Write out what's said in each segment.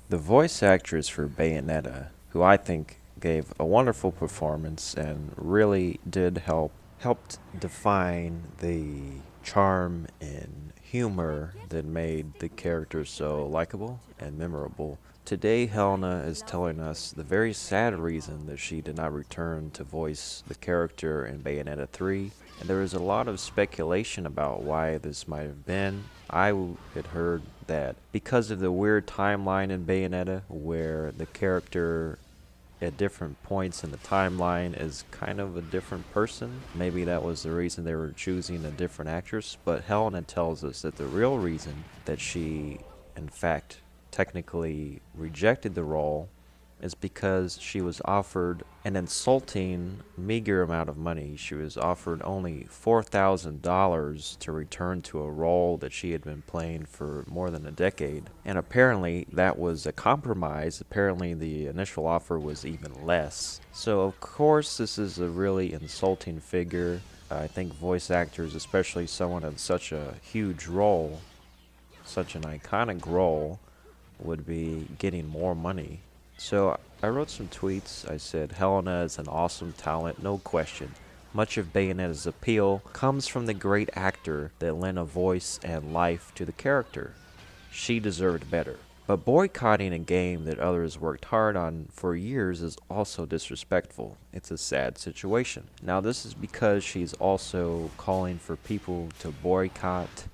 The voice actress for Bayonetta, who I think gave a wonderful performance and really did helped define the charm and humor that made the character so likable and memorable. Today, Helena is telling us the very sad reason that she did not return to voice the character in Bayonetta 3, and there is a lot of speculation about why this might have been. Had heard that because of the weird timeline in Bayonetta, where the character at different points in the timeline is kind of a different person. Maybe that was the reason they were choosing a different actress, but Helena tells us that the real reason that she, in fact, technically rejected the role is because she was offered an insulting, meager amount of money. She was offered only $4,000 to return to a role that she had been playing for more than a decade. And apparently, that was a compromise. Apparently, the initial offer was even less. So, of course, this is a really insulting figure. I think voice actors, especially someone in such a huge role, such an iconic role, would be getting more money. So I wrote some tweets. I said, Helena is an awesome talent, no question. Much of Bayonetta's appeal comes from the great actor that lent a voice and life to the character. She deserved better. But boycotting a game that others worked hard on for years is also disrespectful. It's a sad situation. Now, this is because she's also calling for people to boycott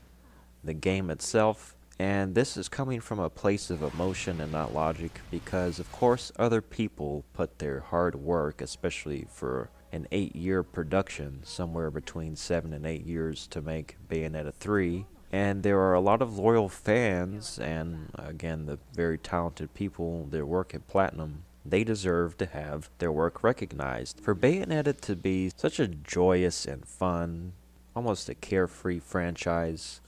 the game itself. And this is coming from a place of emotion and not logic because, of course, other people put their hard work, especially for an 8 year production, somewhere between 7 and 8 years to make Bayonetta 3. And there are a lot of loyal fans, and again, the very talented people that work at Platinum. They deserve to have their work recognized. For Bayonetta to be such a joyous and fun, almost a carefree franchise,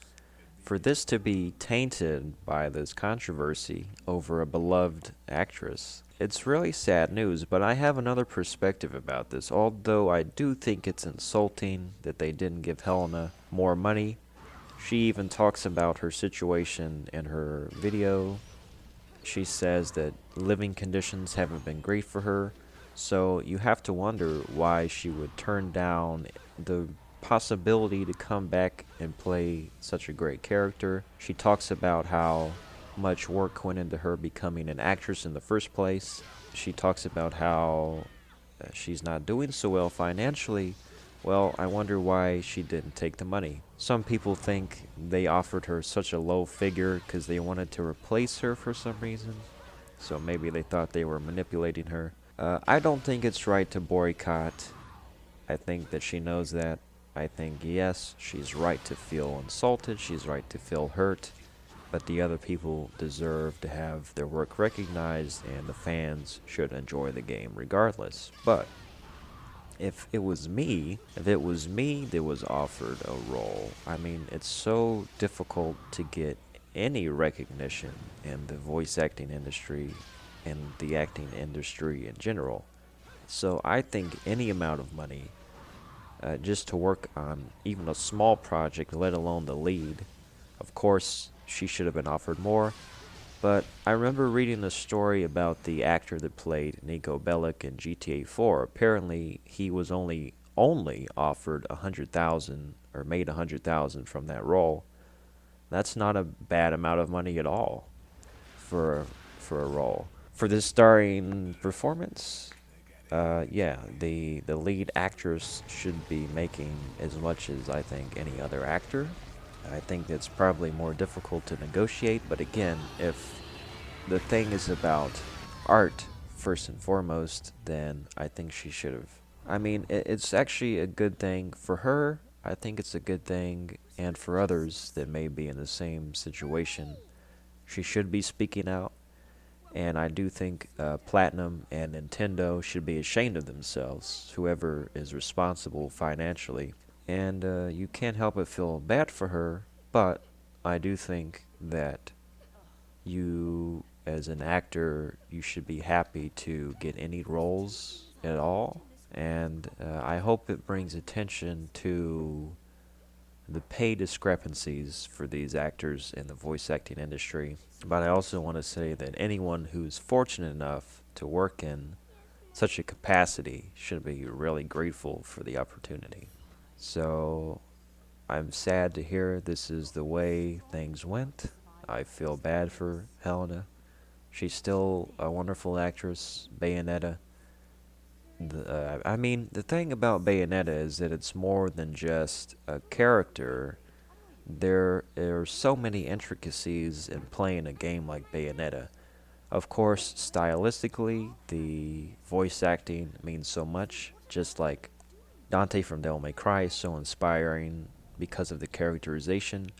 for this to be tainted by this controversy over a beloved actress, it's really sad news, but I have another perspective about this. Although I do think it's insulting that they didn't give Helena more money, she even talks about her situation in her video. She says that living conditions haven't been great for her, so you have to wonder why she would turn down the possibility to come back and play such a great character. She talks about how much work went into her becoming an actress in the first place. She talks about how she's not doing so well financially. Well, I wonder why she didn't take the money. Some people think they offered her such a low figure because they wanted to replace her for some reason. So maybe they thought they were manipulating her. I don't think it's right to boycott. I think that she knows that. I think, yes, she's right to feel insulted, she's right to feel hurt, but the other people deserve to have their work recognized, and the fans should enjoy the game regardless. But if it was me that was offered a role, I mean, it's so difficult to get any recognition in the voice acting industry and the acting industry in general. So I think any amount of money just to work on even a small project, let alone the lead. Of course, she should have been offered more, but I remember reading the story about the actor that played Nico Bellic in GTA 4. Apparently, he was only offered 100,000 or made 100,000 from that role. That's not a bad amount of money at all for for a role. For this starring performance, yeah, the lead actress should be making as much as I think any other actor. I think it's probably more difficult to negotiate, but again, if the thing is about art first and foremost, then I think she should have. I mean, it's actually a good thing for her. I think it's a good thing, and for others that may be in the same situation, she should be speaking out. And I do think Platinum and Nintendo should be ashamed of themselves, whoever is responsible financially. And you can't help but feel bad for her, but I do think that you, as an actor, you should be happy to get any roles at all. And I hope it brings attention to the pay discrepancies for these actors in the voice acting industry. But I also want to say that anyone who's fortunate enough to work in such a capacity should be really grateful for the opportunity. So I'm sad to hear this is the way things went. I feel bad for Helena. She's still a wonderful actress, Bayonetta. I mean, the thing about Bayonetta is that it's more than just a character. There are so many intricacies in playing a game like Bayonetta. Of course, stylistically, the voice acting means so much, just like Dante from Devil May Cry is so inspiring because of the characterization.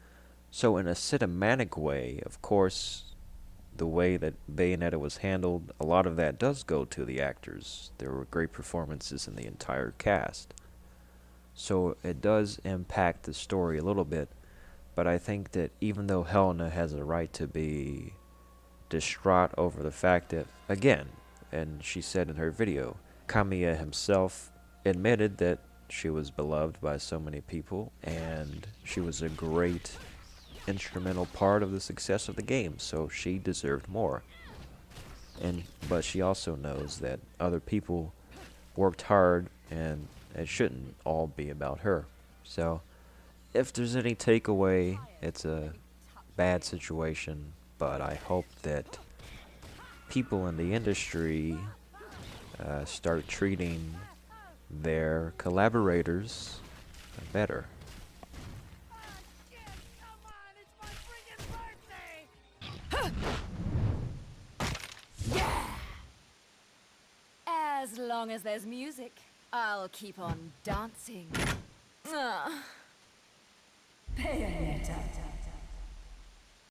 So, in a cinematic way, of course, the way that Bayonetta was handled, a lot of that does go to the actors. There were great performances in the entire cast. So, it does impact the story a little bit, but I think that even though Helena has a right to be distraught over the fact that, again, and she said in her video, Kamiya himself admitted that she was beloved by so many people and she was a great instrumental part of the success of the game, so she deserved more. And but she also knows that other people worked hard and it shouldn't all be about her. So if there's any takeaway, it's a bad situation, but I hope that people in the industry start treating their collaborators better. As long as there's music, I'll keep on dancing. Ah. Bayonetta.